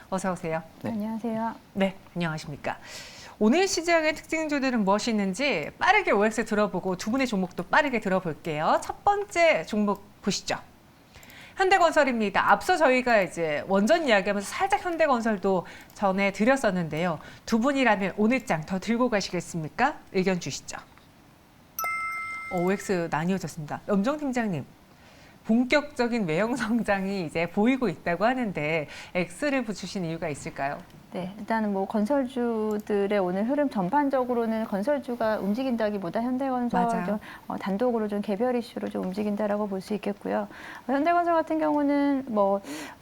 어서 오세요. 네. 안녕하세요. 네, 안녕하십니까. 오늘 시장의 특징주들은 무엇이 있는지 빠르게 OX 들어보고 두 분의 종목도 빠르게 들어볼게요. 첫 번째 종목 보시죠. 현대건설입니다. 앞서 저희가 이제 원전 이야기하면서 살짝 현대건설도 전해드렸었는데요. 두 분이라면 오늘 장 더 들고 가시겠습니까? 의견 주시죠. OX 나뉘어졌습니다. 염정 팀장님. 본격적인 매형 성장이 이제 보이고 있다고 하는데 X를 붙이신 이유가 있을까요? 네, 일단은 뭐 건설주들의 오늘 흐름 전반적으로는 건설주가 움직인다기보다 현대건설 좀 단독으로 좀 개별 이슈로 좀 움직인다라고 볼 수 있겠고요. 현대건설 같은 경우는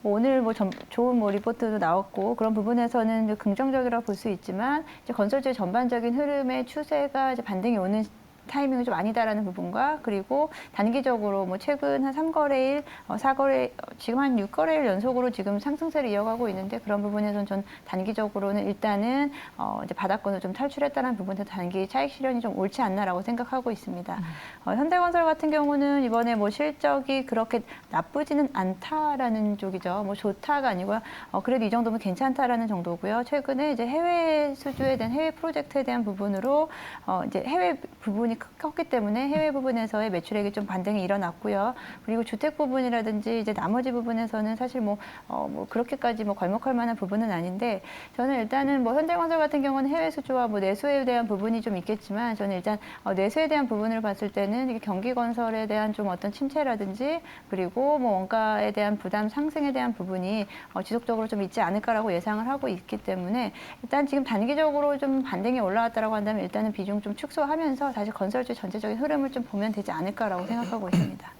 오늘 좋은 리포트도 나왔고 그런 부분에서는 긍정적이라고 볼 수 있지만 이제 건설주의 전반적인 흐름의 추세가 이제 반등이 오는 타이밍이 좀 아니다라는 부분과 그리고 단기적으로 최근 한 3거래일, 4거래, 지금 한 6거래일 연속으로 지금 상승세를 이어가고 있는데 그런 부분에서는 전 단기적으로는 일단은 이제 바닥권을 좀 탈출했다는 부분에서 단기 차익 실현이 좀 옳지 않나라고 생각하고 있습니다. 현대건설 같은 경우는 이번에 실적이 그렇게 나쁘지는 않다라는 쪽이죠. 좋다가 아니고요. 그래도 이 정도면 괜찮다라는 정도고요. 최근에 이제 해외 수주에 대한 해외 프로젝트에 대한 부분으로 이제 해외 부분이 컸기 때문에 해외 부분에서의 매출액이 좀 반등이 일어났고요. 그리고 주택 부분이라든지 이제 나머지 부분에서는 사실 그렇게까지 괄목할 만한 부분은 아닌데 저는 일단은 현대건설 같은 경우는 해외 수주와 내수에 대한 부분이 좀 있겠지만 저는 일단 내수에 대한 부분을 봤을 때는 이게 경기 건설에 대한 좀 어떤 침체라든지 그리고 원가에 대한 부담 상승에 대한 부분이 지속적으로 좀 있지 않을까라고 예상을 하고 있기 때문에 일단 지금 단기적으로 좀 반등이 올라왔다라고 한다면 일단은 비중 좀 축소하면서 다시 건설주 전체적인 흐름을 좀 보면 되지 않을까라고 생각하고 있습니다.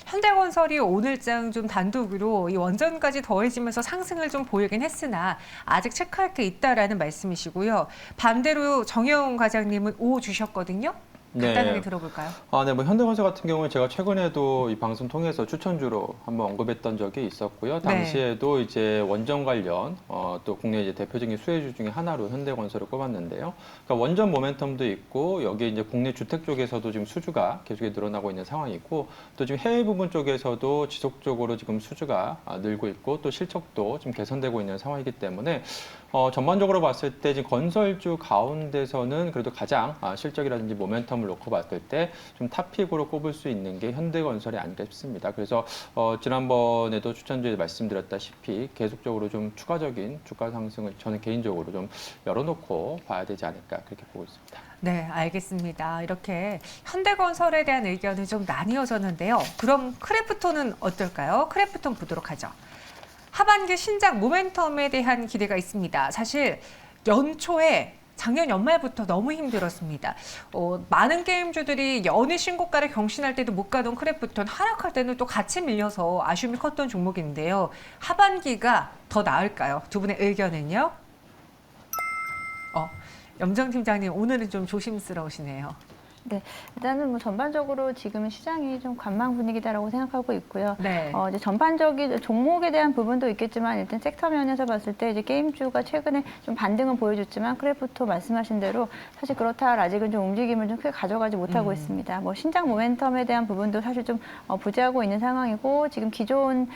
현대건설이 오늘장 좀 단독으로 이 원전까지 더해지면서 상승을 좀 보이긴 했으나 아직 체크할 게 있다라는 말씀이시고요. 반대로 정혜원 과장님은 O 주셨거든요. 간단하게 들어볼까요? 네, 현대건설 같은 경우는 제가 최근에도 이 방송 통해서 추천주로 한번 언급했던 적이 있었고요. 당시에도 이제 원전 관련 또 국내 이제 대표적인 수혜주 중에 하나로 현대건설을 꼽았는데요. 그러니까 원전 모멘텀도 있고 여기에 이제 국내 주택 쪽에서도 지금 수주가 계속해 늘어나고 있는 상황이고 또 지금 해외 부분 쪽에서도 지속적으로 지금 수주가 늘고 있고 또 실적도 지금 개선되고 있는 상황이기 때문에 전반적으로 봤을 때 지금 건설주 가운데서는 그래도 가장 실적이라든지 모멘텀을 놓고 봤을 때 좀 탑픽으로 꼽을 수 있는 게 현대건설이 아닐까 싶습니다. 그래서 지난번에도 추천주에 말씀드렸다시피 계속적으로 좀 추가적인 주가 상승을 저는 개인적으로 좀 열어놓고 봐야 되지 않을까 그렇게 보고 있습니다. 네, 알겠습니다. 이렇게 현대건설에 대한 의견이 좀 나뉘어졌는데요. 그럼 크래프톤은 어떨까요? 크래프톤 보도록 하죠. 하반기 신작 모멘텀에 대한 기대가 있습니다. 사실 연초에 작년 연말부터 너무 힘들었습니다. 많은 게임주들이 연일 신고가를 경신할 때도 못 가던 크래프톤 하락할 때는 또 같이 밀려서 아쉬움이 컸던 종목인데요. 하반기가 더 나을까요? 두 분의 의견은요? 염정 팀장님 오늘은 좀 조심스러우시네요. 네, 일단은 전반적으로 지금 시장이 좀 관망 분위기다라고 생각하고 있고요. 네. 이제 전반적인 종목에 대한 부분도 있겠지만 일단 섹터 면에서 봤을 때 이제 게임주가 최근에 좀 반등은 보여줬지만 크래프톤 말씀하신 대로 사실 그렇다 아직은 좀 움직임을 좀 크게 가져가지 못하고 있습니다. 신작 모멘텀에 대한 부분도 사실 좀 부재하고 있는 상황이고 지금 기존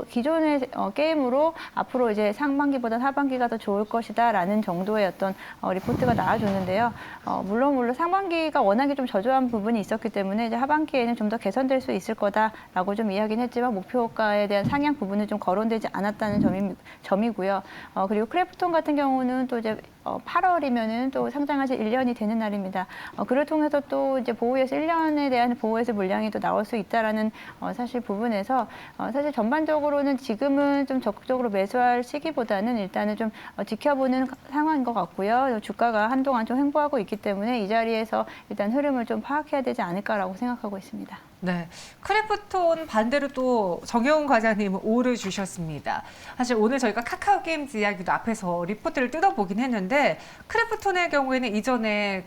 기존의 게임으로 앞으로 이제 상반기보다 하반기가 더 좋을 것이다라는 정도의 어떤 리포트가 나와줬는데요. 물론 상반기가 워낙에 좀 저조한 부분이 있었기 때문에 이제 하반기에는 좀 더 개선될 수 있을 거다라고 좀 이야기는 했지만 목표가에 대한 상향 부분은 좀 거론되지 않았다는 점이고요. 그리고 크래프톤 같은 경우는 또 이제 8월이면은 또 상장한 지 1년이 되는 날입니다. 그를 통해서 또 이제 보호해서 1년에 대한 보호해서 물량이 또 나올 수 있다라는 사실 부분에서 사실 전반적으로는 지금은 좀 적극적으로 매수할 시기보다는 일단은 좀 지켜보는 상황인 것 같고요. 주가가 한동안 좀 횡보하고 있기 때문에 이 자리에서 일단 흐름을 좀 파악해야 되지 않을까라고 생각하고 있습니다. 네, 크래프톤 반대로 또 정혜원 과장님은 O를 주셨습니다. 사실 오늘 저희가 카카오 게임즈 이야기도 앞에서 리포트를 뜯어보긴 했는데 크래프톤의 경우에는 이전에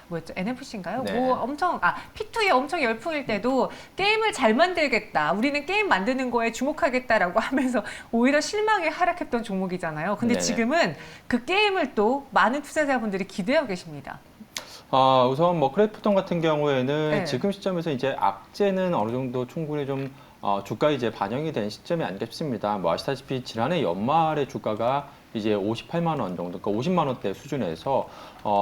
뭐였죠? NFC인가요? 네. P2E 엄청 열풍일 때도 게임을 잘 만들겠다. 우리는 게임 만드는 거에 주목하겠다라고 하면서 오히려 실망에 하락했던 종목이잖아요. 근데 네네. 지금은 그 게임을 또 많은 투자자분들이 기대하고 계십니다. 우선 크래프톤 같은 경우에는 네. 지금 시점에서 이제 악재는 어느 정도 충분히 좀 주가 이제 반영이 된 시점이 아닌가 싶습니다. 뭐 아시다시피 지난해 연말에 주가가 이제 58만 원 정도, 그러니까 50만 원대 수준에서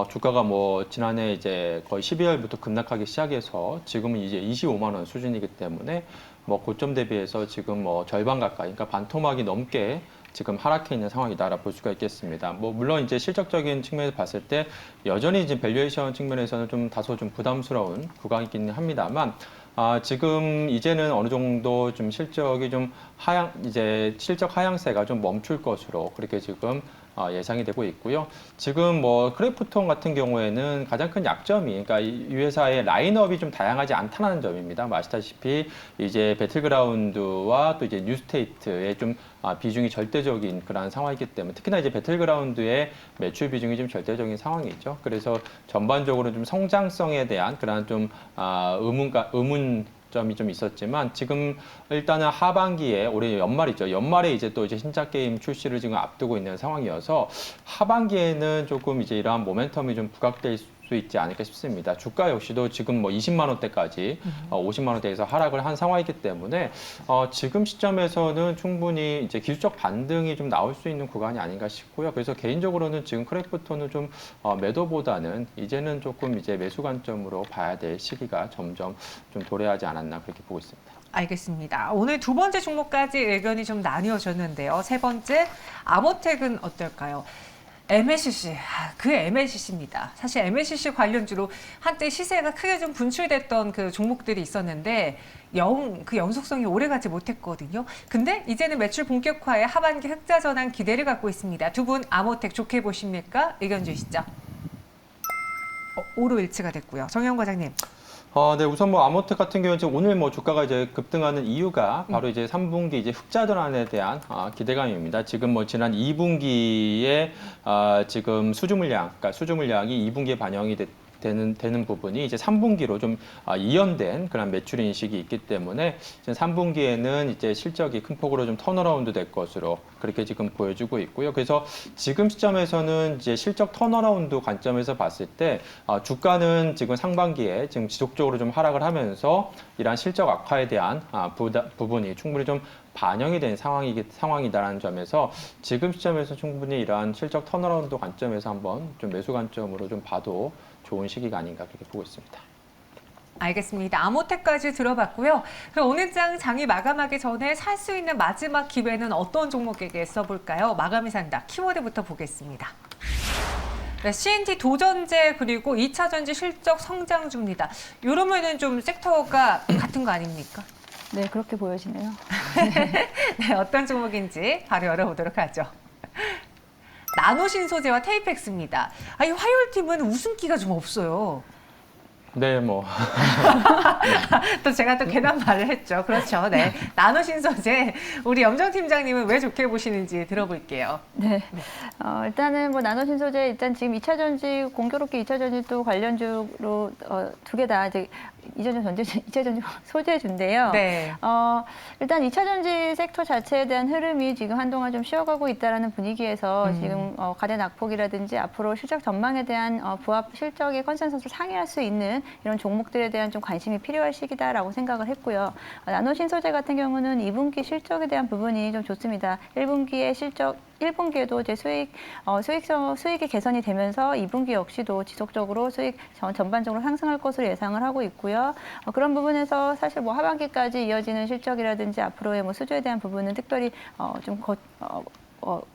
주가가 뭐 지난해 이제 거의 12월부터 급락하기 시작해서 지금은 이제 25만 원 수준이기 때문에 뭐 고점 대비해서 지금 뭐 절반 가까이, 그러니까 반토막이 넘게 지금 하락해 있는 상황이다라 볼 수가 있겠습니다. 뭐 물론 이제 실적적인 측면에서 봤을 때 여전히 이제 밸류에이션 측면에서는 좀 다소 좀 부담스러운 구간이긴 합니다만. 지금 이제는 어느 정도 좀 실적이 좀 이제 실적 하향세가 좀 멈출 것으로 그렇게 지금 예상이 되고 있고요. 지금 뭐 크래프톤 같은 경우에는 가장 큰 약점이, 그러니까 이 회사의 라인업이 좀 다양하지 않다는 점입니다. 뭐 아시다시피 이제 배틀그라운드와 또 이제 뉴스테이트의 좀 비중이 절대적인 그런 상황이기 때문에, 특히나 이제 배틀그라운드의 매출 비중이 좀 절대적인 상황이죠. 그래서 전반적으로 좀 성장성에 대한 그런 좀 의문점이 좀 있었지만, 지금 일단은 하반기에 올해 연말이죠. 연말에 이제 또 이제 신작 게임 출시를 지금 앞두고 있는 상황이어서 하반기에는 조금 이제 이러한 모멘텀이 좀 부각될 수 있지 않을까 싶습니다. 주가 역시도 지금 뭐 20만 원대까지 50만 원대에서 하락을 한 상황이기 때문에 지금 시점에서는 충분히 이제 기술적 반등이 좀 나올 수 있는 구간이 아닌가 싶고요. 그래서 개인적으로는 지금 크래프톤은 좀 매도보다는 이제는 조금 이제 매수 관점으로 봐야 될 시기가 점점 좀 도래하지 않았나 그렇게 보고 있습니다. 알겠습니다. 오늘 두 번째 종목까지 의견이 좀 나뉘어졌는데요. 세 번째, 아모텍은 어떨까요? MLCC, 그 MLCC입니다. 사실 MLCC 관련주로 한때 시세가 크게 좀 분출됐던 그 종목들이 있었는데 그 연속성이 오래가지 못했거든요. 근데 이제는 매출 본격화에 하반기 흑자 전환 기대를 갖고 있습니다. 두 분 아모텍 좋게 보십니까? 의견 주시죠. 오로 일치가 됐고요. 정영 과장님. 네, 우선 뭐 아모텍 같은 경우는 지금 오늘 뭐 주가가 이제 급등하는 이유가 바로 이제 3분기 이제 흑자 전환에 대한 기대감입니다. 지금 뭐 지난 2분기에 지금 수주 물량, 그러니까 수주 물량이 2분기에 반영이 되는 부분이 이제 3분기로 좀 이연된 그런 매출 인식이 있기 때문에 지금 3분기에는 이제 실적이 큰 폭으로 좀 턴어라운드 될 것으로 그렇게 지금 보여주고 있고요. 그래서 지금 시점에서는 이제 실적 턴어라운드 관점에서 봤을 때 주가는 지금 상반기에 지금 지속적으로 좀 하락을 하면서 이러한 실적 악화에 대한 부분이 충분히 좀 반영이 된 상황이다라는 점에서 지금 시점에서 충분히 이러한 실적 턴어라운드 관점에서 한번 좀 매수 관점으로 좀 봐도 좋은 시기가 아닌가 그렇게 보고 있습니다. 알겠습니다. 아모텍까지 들어봤고요. 그럼 오늘 장이 마감하기 전에 살 수 있는 마지막 기회는 어떤 종목에게 써볼까요? 마감이 산다. 키워드부터 보겠습니다. 네, CNT 도전제 그리고 2차 전지 실적 성장주입니다. 이러면은 좀 섹터가 같은 거 아닙니까? 네, 그렇게 보여지네요. 네, 어떤 종목인지 바로 열어보도록 하죠. 나노신소재와 테이펙스입니다. 이 화요일팀은 웃음기가 좀 없어요. 네, 뭐. 또 제가 또 괜한 말을 했죠. 그렇죠. 네. 나노신소재, 우리 염정 팀장님은 왜 좋게 보시는지 들어볼게요. 네. 일단은 뭐 나노신소재 일단 지금 2차 전지 공교롭게 2차 전지 또 관련주로 두 개 다 이제 2차 전지 소재주인데요. 네. 일단 2차 전지 섹터 자체에 대한 흐름이 지금 한동안 좀 쉬어가고 있다라는 분위기에서 지금 가대 낙폭이라든지 앞으로 실적 전망에 대한 부합 실적의 컨센서스를 상회할 수 있는 이런 종목들에 대한 좀 관심이 필요할 시기다라고 생각을 했고요. 나노신소재 같은 경우는 2분기 실적에 대한 부분이 좀 좋습니다. 1분기의 실적 1분기에도 이제 수익이 개선이 되면서 2분기 역시도 지속적으로 수익 전반적으로 상승할 것으로 예상을 하고 있고요. 그런 부분에서 사실 뭐 하반기까지 이어지는 실적이라든지 앞으로의 뭐 수주에 대한 부분은 특별히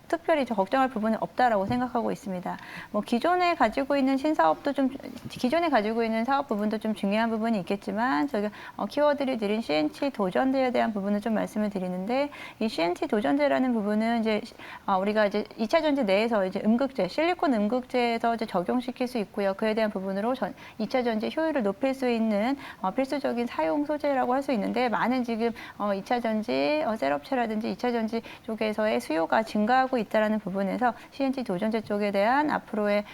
특별히 걱정할 부분은 없다라고 생각하고 있습니다. 뭐 기존에 가지고 있는 사업 부분도 좀 중요한 부분이 있겠지만 저희가 키워드를 드린 CNT 도전제에 대한 부분을 좀 말씀을 드리는데, 이 CNT 도전제라는 부분은 이제 우리가 이제 2차 전지 내에서 이제 음극재, 실리콘 음극재에서 이제 적용시킬 수 있고요. 그에 대한 부분으로 2차 전지 효율을 높일 수 있는 필수적인 사용 소재라고 할 수 있는데, 많은 지금 2차 전지 셋업체라든지 2차 전지 쪽에서의 수요가 증가하고 있다는 부분에서 CNG 도전제 쪽에 대한 앞으로의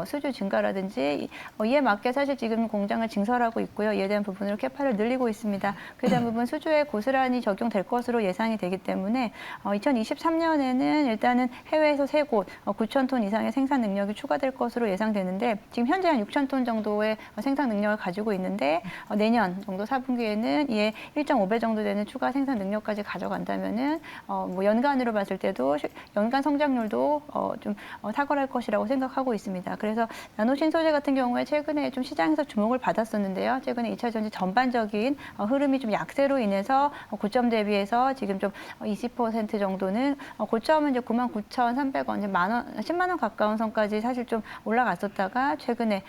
수주 증가라든지 이에 맞게 사실 지금 공장을 증설하고 있고요. 이에 대한 부분으로 캐파를 늘리고 있습니다. 그에 대한 부분 수주에 고스란히 적용될 것으로 예상이 되기 때문에 2023년에는 일단은 해외에서 3곳 9천 톤 이상의 생산 능력이 추가될 것으로 예상되는데 지금 현재 한 6천 톤 정도의 생산 능력을 가지고 있는데 내년 정도 4분기에는 이에 1.5배 정도 되는 추가 생산 능력까지 가져간다면은 뭐 연간으로 봤을 때도 연간 성장률도 좀 탁월할 것이라고 생각하고 있습니다. 그래서 나노 신소재 같은 경우에 최근에 좀 시장에서 주목을 받았었는데요. 최근에 2차 전지 전반적인 흐름이 좀 약세로 인해서 고점 대비해서 지금 좀 20% 정도는 고점은 이제 99,300원, 이제 10만 원 가까운 선까지 사실 좀 올라갔었다가 최근에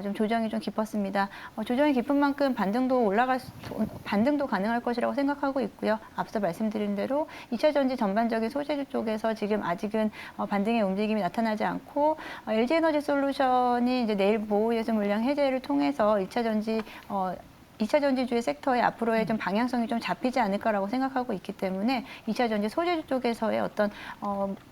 좀 조정이 좀 깊었습니다. 조정이 깊은 만큼 반등도 가능할 것이라고 생각하고 있고요. 앞서 말씀드린 대로 2차 전지 전반적인 소재주 쪽에서 지금 아직은 반등의 움직임이 나타나지 않고 LG 에너지 솔루션이 이제 내일 보호예수 물량 해제를 통해서 2차 전지주의 섹터의 앞으로의 좀 방향성이 좀 잡히지 않을까라고 생각하고 있기 때문에 2차 전지 소재주 쪽에서의 어떤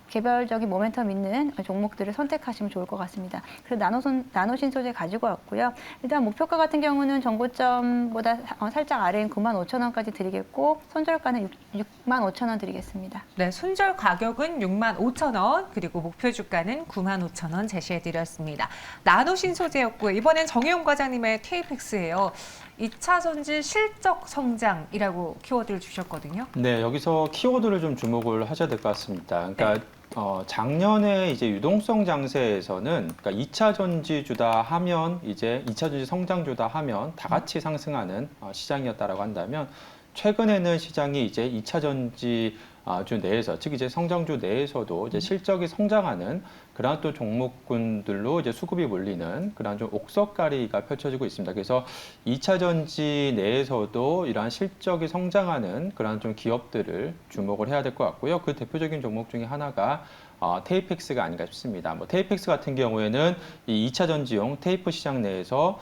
개별적인 모멘텀 있는 종목들을 선택하시면 좋을 것 같습니다. 그래서 나노 신소재 가지고 왔고요. 일단 목표가 같은 경우는 전고점보다 살짝 아래인 95,000원까지 드리겠고 손절가는 65,000원 드리겠습니다. 네, 손절 가격은 65,000원 그리고 목표 주가는 95,000원 제시해드렸습니다. 나노 신소재였고요. 이번엔 정혜용 과장님의 KPX예요. 2차 전지 실적 성장이라고 키워드를 주셨거든요. 네, 여기서 키워드를 좀 주목을 하셔야 될 것 같습니다. 그러니까 작년에 이제 유동성 장세에서는 그러니까 2차 전지주다 하면 이제 2차 전지 성장주다 하면 다 같이 상승하는 시장이었다라고 한다면 최근에는 시장이 이제 2차 전지 주 내에서, 즉 이제 성장주 내에서도 이제 실적이 성장하는 그러한 또 종목군들로 이제 수급이 몰리는 그러한 좀 옥석가리가 펼쳐지고 있습니다. 그래서 2차 전지 내에서도 이러한 실적이 성장하는 그러한 좀 기업들을 주목을 해야 될 것 같고요. 그 대표적인 종목 중에 하나가 테이펙스가 아닌가 싶습니다. 뭐 테이펙스 같은 경우에는 이 2차 전지용 테이프 시장 내에서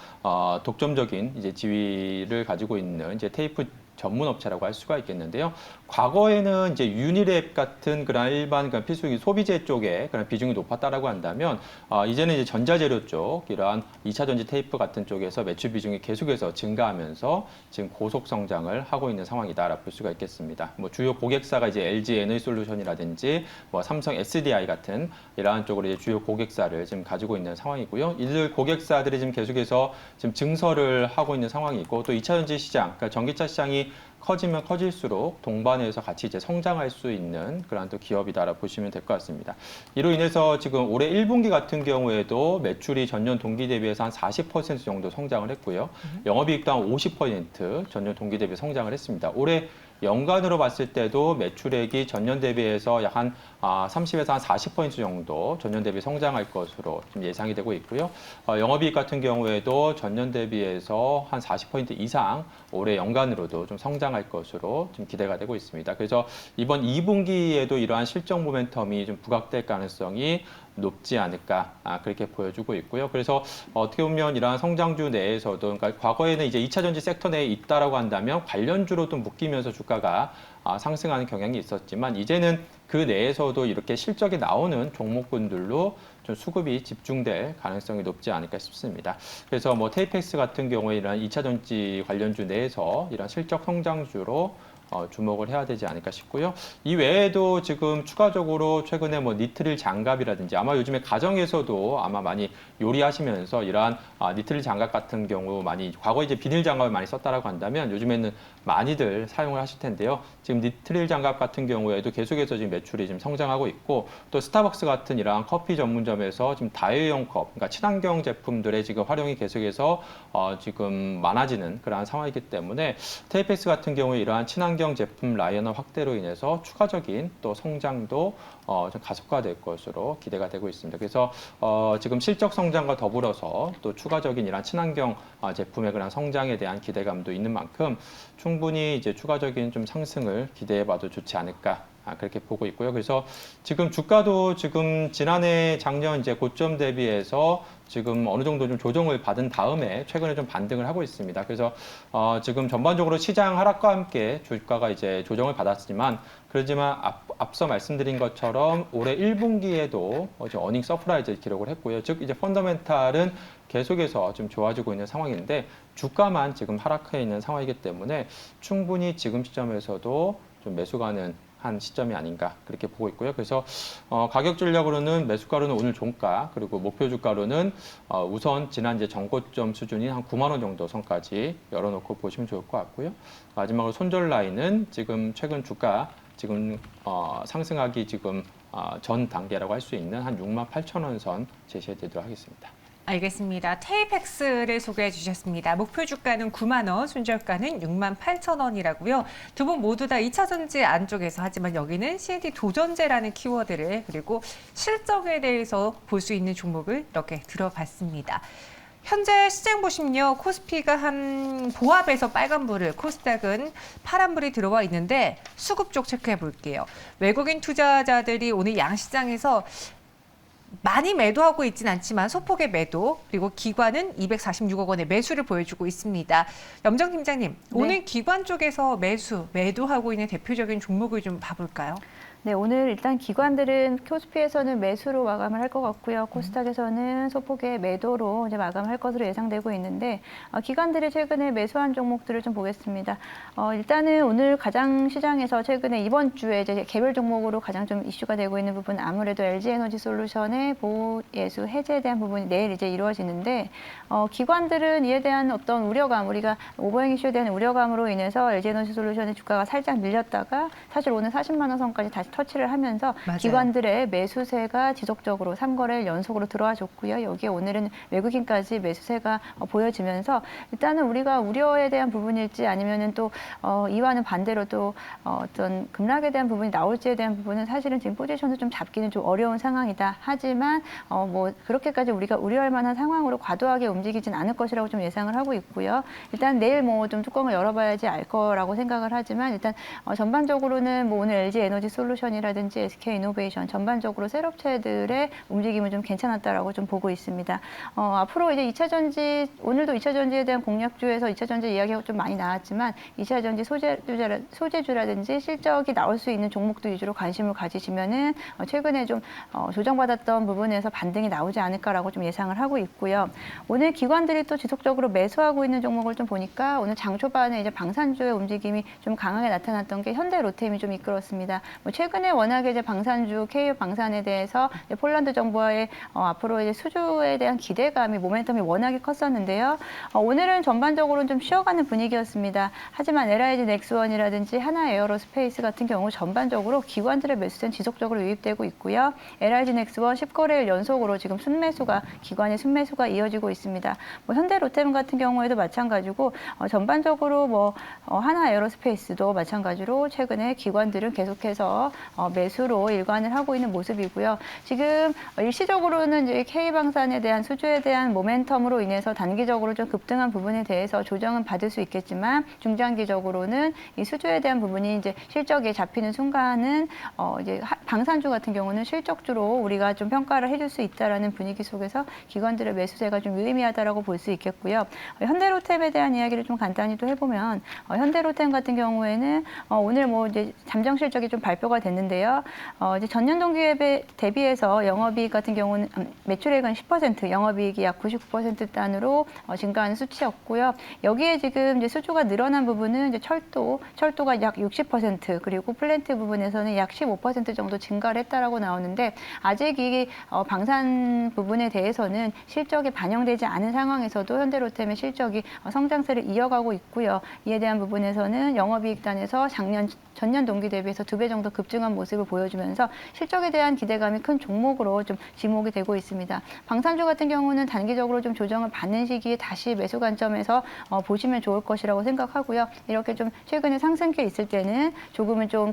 독점적인 이제 지위를 가지고 있는 이제 테이프 전문 업체라고 할 수가 있겠는데요. 과거에는 이제 유니랩 같은 그런 일반 그런 필수적인 소비재 쪽에 그런 비중이 높았다라고 한다면 이제는 이제 전자재료 쪽 이러한 2차 전지 테이프 같은 쪽에서 매출 비중이 계속해서 증가하면서 지금 고속 성장을 하고 있는 상황이다라고 볼 수가 있겠습니다. 뭐 주요 고객사가 이제 LG 에너지솔루션이라든지 뭐 삼성 SDI 같은 이러한 쪽으로 이제 주요 고객사를 지금 가지고 있는 상황이고요. 이들 고객사들이 지금 계속해서 지금 증설을 하고 있는 상황이고 또 2차 전지 시장, 그러니까 전기차 시장이 커지면 커질수록 동반해서 같이 이제 성장할 수 있는 그런 또 기업이다라고 보시면 될 것 같습니다. 이로 인해서 지금 올해 1분기 같은 경우에도 매출이 전년 동기 대비해서 한 40% 정도 성장을 했고요. 영업이익도 한 50% 전년 동기 대비 성장을 했습니다. 올해 연간으로 봤을 때도 매출액이 전년 대비해서 약 한 30에서 한 40% 정도 전년 대비 성장할 것으로 좀 예상이 되고 있고요. 영업이익 같은 경우에도 전년 대비해서 한 40% 이상 올해 연간으로도 좀 성장할 것으로 좀 기대가 되고 있습니다. 그래서 이번 2분기에도 이러한 실적 모멘텀이 좀 부각될 가능성이 높지 않을까 그렇게 보여주고 있고요. 그래서 어떻게 보면 이러한 성장주 내에서도 그러니까 과거에는 이제 2차 전지 섹터 내에 있다라고 한다면 관련주로도 묶이면서 주가가 상승하는 경향이 있었지만 이제는 그 내에서도 이렇게 실적이 나오는 종목군들로 좀 수급이 집중될 가능성이 높지 않을까 싶습니다. 그래서 뭐 테이펙스 같은 경우에 이런 2차 전지 관련주 내에서 이런 실적 성장주로 주목을 해야 되지 않을까 싶고요. 이 외에도 지금 추가적으로 최근에 뭐 니트릴 장갑이라든지 아마 요즘에 가정에서도 아마 많이 요리하시면서 이러한 니트릴 장갑 같은 경우 많이 과거에 이제 비닐 장갑을 많이 썼다라고 한다면 요즘에는 많이들 사용을 하실 텐데요. 지금 니트릴 장갑 같은 경우에도 계속해서 지금 매출이 지금 성장하고 있고 또 스타벅스 같은 이러한 커피 전문점에서 지금 다회용 컵, 그러니까 친환경 제품들의 지금 활용이 계속해서 지금 많아지는 그러한 상황이기 때문에 테이펙스 같은 경우에 이러한 친환경 제품 라인업 확대로 인해서 추가적인 또 성장도 좀 가속화될 것으로 기대가 되고 있습니다. 그래서 지금 실적 성장과 더불어서 또 추가적인 이런 친환경 제품의 그런 성장에 대한 기대감도 있는 만큼 충분히 이제 추가적인 좀 상승을 기대해봐도 좋지 않을까 그렇게 보고 있고요. 그래서 지금 주가도 지금 지난해 작년 이제 고점 대비해서 지금 어느 정도 좀 조정을 받은 다음에 최근에 좀 반등을 하고 있습니다. 그래서 지금 전반적으로 시장 하락과 함께 주가가 이제 조정을 받았지만 그렇지만 앞서 말씀드린 것처럼 올해 1분기에도 어닝 서프라이즈 기록을 했고요. 즉 이제 펀더멘탈은 계속해서 좀 좋아지고 있는 상황인데 주가만 지금 하락해 있는 상황이기 때문에 충분히 지금 시점에서도 좀 매수가는 한 시점이 아닌가 그렇게 보고 있고요. 그래서 가격 전략으로는 매수가로는 오늘 종가 그리고 목표 주가로는 우선 지난 이제 전고점 수준인 한 9만 원 정도 선까지 열어놓고 보시면 좋을 것 같고요. 마지막으로 손절 라인은 지금 최근 주가 지금 상승하기 지금 전 단계라고 할 수 있는 한 6만 8천 원 선 제시해 드리도록 하겠습니다. 알겠습니다. 테이펙스를 소개해 주셨습니다. 목표 주가는 9만 원, 손절가는 6만 8천 원이라고요. 두 분 모두 다 2차 전지 안쪽에서 하지만 여기는 CNT 도전제라는 키워드를 그리고 실적에 대해서 볼 수 있는 종목을 이렇게 들어봤습니다. 현재 시장 보시면요. 코스피가 한 보합에서 빨간불을, 코스닥은 파란불이 들어와 있는데 수급 쪽 체크해 볼게요. 외국인 투자자들이 오늘 양시장에서 많이 매도하고 있진 않지만 소폭의 매도 그리고 기관은 246억 원의 매수를 보여주고 있습니다. 염정 팀장님, 오늘 기관 쪽에서 매도하고 있는 대표적인 종목을 좀 봐볼까요? 네, 오늘 일단 기관들은 코스피에서는 매수로 마감을 할 것 같고요. 코스닥에서는 소폭의 매도로 이제 마감할 것으로 예상되고 있는데 기관들이 최근에 매수한 종목들을 좀 보겠습니다. 일단은 오늘 가장 시장에서 최근에 이번 주에 이제 개별 종목으로 가장 좀 이슈가 되고 있는 부분은 아무래도 LG에너지솔루션의 보호 예수 해제에 대한 부분이 내일 이제 이루어지는데 기관들은 이에 대한 어떤 우려감, 우리가 오버행 이슈에 대한 우려감으로 인해서 LG에너지솔루션의 주가가 살짝 밀렸다가 사실 오늘 40만 원 선까지 다시 터치를 하면서 맞아요. 기관들의 매수세가 지속적으로 3거래일 연속으로 들어와 줬고요. 여기에 오늘은 외국인까지 매수세가 보여지면서 일단은 우리가 우려에 대한 부분일지 아니면은 또 이와는 반대로 또 어떤 급락에 대한 부분이 나올지에 대한 부분은 사실은 지금 포지션을 좀 잡기는 좀 어려운 상황이다. 하지만 뭐 그렇게까지 우리가 우려할 만한 상황으로 과도하게 움직이진 않을 것이라고 좀 예상을 하고 있고요. 일단 내일 뭐 좀 뚜껑을 열어봐야지 알 거라고 생각을 하지만 일단 전반적으로는 뭐 오늘 LG 에너지 솔루션이라든지 SK 이노베이션 전반적으로 셀업체들의 움직임은 좀 괜찮았다라고 좀 보고 있습니다. 앞으로 이제 2차 전지 오늘도 2차 전지에 대한 공략주에서 2차 전지 이야기가 좀 많이 나왔지만 2차 전지 소재주라든지 실적이 나올 수 있는 종목들 위주로 관심을 가지시면은 최근에 좀 조정받았던 부분에서 반등이 나오지 않을까라고 좀 예상을 하고 있고요. 오늘 기관들이 또 지속적으로 매수하고 있는 종목을 좀 보니까 오늘 장 초반에 이제 방산주의 움직임이 좀 강하게 나타났던 게 현대로템이 좀 이끌었습니다. 최근에 워낙에 이제 방산주, KU 방산에 대해서 폴란드 정부와의 앞으로 이제 수주에 대한 기대감이 모멘텀이 워낙에 컸었는데요. 오늘은 전반적으로는 좀 쉬어가는 분위기였습니다. 하지만 LIG 넥스원이라든지 하나 에어로스페이스 같은 경우 전반적으로 기관들의 매수세는 지속적으로 유입되고 있고요. LIG 넥스원 10거래일 연속으로 지금 기관의 순매수가 이어지고 있습니다. 현대로템 같은 경우에도 마찬가지고 전반적으로 하나 에어로스페이스도 마찬가지로 최근에 기관들은 계속해서 매수로 일관을 하고 있는 모습이고요. 지금 일시적으로는 이제 K방산에 대한 수주에 대한 모멘텀으로 인해서 단기적으로 좀 급등한 부분에 대해서 조정은 받을 수 있겠지만 중장기적으로는 이 수주에 대한 부분이 이제 실적에 잡히는 순간은 이제 방산주 같은 경우는 실적주로 우리가 좀 평가를 해줄 수 있다라는 분위기 속에서 기관들의 매수세가 좀 유의미하다라고 볼 수 있겠고요. 현대로템에 대한 이야기를 좀 간단히 또 해보면 현대로템 같은 경우에는 오늘 이제 잠정 실적이 좀 발표가 됐는데요. 이제 전년 동기에 대비해서 영업이익 같은 경우는 매출액은 10%, 영업이익이 약 99% 단으로 증가하는 수치였고요. 여기에 지금 이제 수주가 늘어난 부분은 이제 철도가 약 60% 그리고 플랜트 부분에서는 약 15% 정도 증가를 했다라고 나오는데 아직 이 방산 부분에 대해서는 실적에 반영되지 않은 상황에서도 현대로템의 실적이 성장세를 이어가고 있고요. 이에 대한 부분에서는 영업이익단에서 전년 동기 대비해서 2배 정도 급증한 모습을 보여주면서 실적에 대한 기대감이 큰 종목으로 좀 지목이 되고 있습니다. 방산주 같은 경우는 단기적으로 좀 조정을 받는 시기에 다시 매수 관점에서 보시면 좋을 것이라고 생각하고요. 이렇게 좀 최근에 상승기에 있을 때는 조금은 좀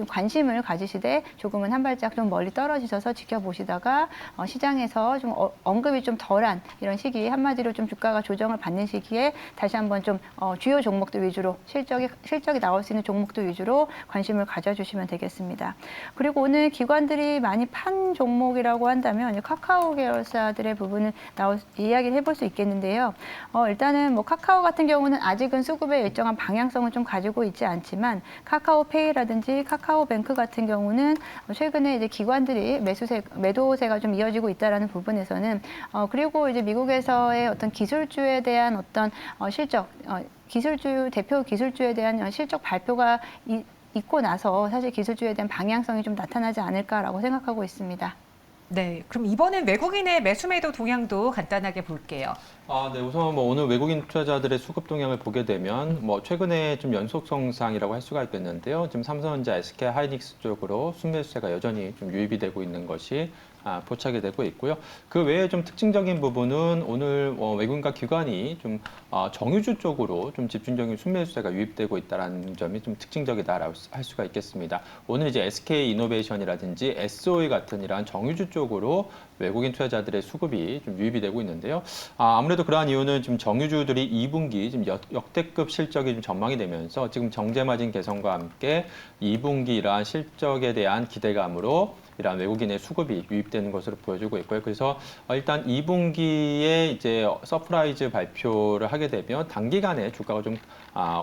관심을 가지시되 조금은 한 발짝 좀 멀리 떨어지셔서 지켜보시다가 시장에서 좀 언급이 좀 덜한 이런 시기 한마디로 좀 주가가 조정을 받는 시기에 다시 한번 좀 주요 종목들 위주로 실적이 나올 수 있는 종목들 위주로 관심을 가져주시면 되겠습니다. 있습니다. 그리고 오늘 기관들이 많이 판 종목이라고 한다면 이제 카카오 계열사들의 부분을 이야기를 해볼 수 있겠는데요. 일단은 뭐 카카오 같은 경우는 아직은 수급의 일정한 방향성을 좀 가지고 있지 않지만 카카오페이라든지 카카오뱅크 같은 경우는 최근에 이제 기관들이 매도세가 좀 이어지고 있다라는 부분에서는 그리고 이제 미국에서의 어떤 기술주에 대한 어떤 실적, 대표 기술주에 대한 실적 발표가 있고 나서 사실 기술주에 대한 방향성이 좀 나타나지 않을까라고 생각하고 있습니다. 네, 그럼 이번엔 외국인의 매수 매도 동향도 간단하게 볼게요. 네, 우선 뭐 오늘 외국인 투자자들의 수급 동향을 보게 되면 뭐 최근에 좀 연속성상이라고 할 수가 있겠는데요. 지금 삼성전자, SK 하이닉스 쪽으로 순매수세가 여전히 좀 유입이 되고 있는 것이 포착이 되고 있고요. 그 외에 좀 특징적인 부분은 오늘 외국인과 기관이 좀 정유주 쪽으로 좀 집중적인 순매수세가 유입되고 있다는 점이 좀 특징적이다라고 할 수가 있겠습니다. 오늘 이제 SK 이노베이션이라든지 SOE 같은 이러한 정유주 쪽으로 외국인 투자자들의 수급이 좀 유입이 되고 있는데요. 아무래도 그러한 이유는 지금 정유주들이 2분기 지금 역대급 실적이 좀 전망이 되면서 지금 정제마진 개선과 함께 2분기 이러한 실적에 대한 기대감으로 이러한 외국인의 수급이 유입되는 것으로 보여지고 있고요. 그래서 일단 2분기에 이제 서프라이즈 발표를 하게 되면 단기간에 주가가 좀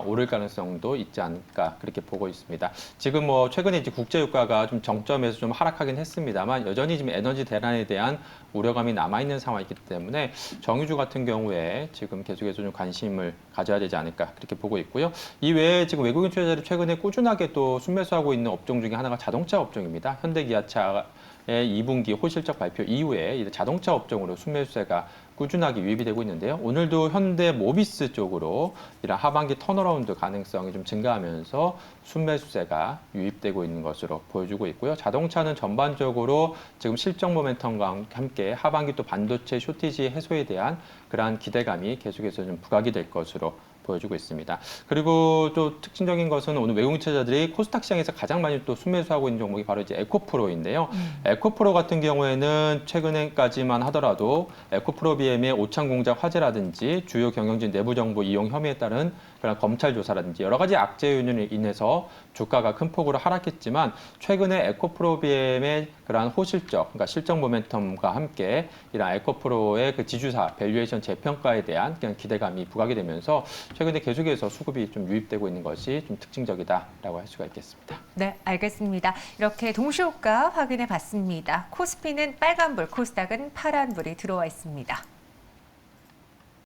오를 가능성도 있지 않을까 그렇게 보고 있습니다. 지금 뭐 최근에 이제 국제 유가가 좀 정점에서 좀 하락하긴 했습니다만 여전히 지금 에너지 대란에 대한 우려감이 남아 있는 상황이기 때문에 정유주 같은 경우에 지금 계속해서 좀 관심을 가져야 되지 않을까 그렇게 보고 있고요. 이 외에 지금 외국인 투자자들이 최근에 꾸준하게 또 순매수하고 있는 업종 중에 하나가 자동차 업종입니다. 현대기아차의 2분기 호실적 발표 이후에 자동차 업종으로 순매수세가 꾸준하게 유입이 되고 있는데요. 오늘도 현대모비스 쪽으로 이런 하반기 턴어라운드 가능성이 좀 증가하면서 순매수세가 유입되고 있는 것으로 보여주고 있고요. 자동차는 전반적으로 지금 실적 모멘텀과 함께 하반기 또 반도체 쇼티지 해소에 대한 그러한 기대감이 계속해서 좀 부각이 될 것으로 보여주고 있습니다. 그리고 또 특징적인 것은 오늘 외국인 투자자들이 코스닥 시장에서 가장 많이 또 순매수하고 있는 종목이 바로 이제 에코프로인데요. 에코프로 같은 경우에는 최근에까지만 하더라도 에코프로 BM의 오창 공작 화재라든지 주요 경영진 내부 정보 이용 혐의에 따른 그런 검찰 조사라든지 여러 가지 악재 요인으로 인해서 주가가 큰 폭으로 하락했지만 최근에 에코프로 BM의 그러한 호실적, 그러니까 실적 모멘텀과 함께 이런 에코프로의 그 지주사 밸류에이션 재평가에 대한 그냥 기대감이 부각이 되면서 최근에 계속해서 수급이 좀 유입되고 있는 것이 좀 특징적이다라고 할 수가 있겠습니다. 네, 알겠습니다. 이렇게 동시효과 확인해 봤습니다. 코스피는 빨간불, 코스닥은 파란불이 들어와 있습니다.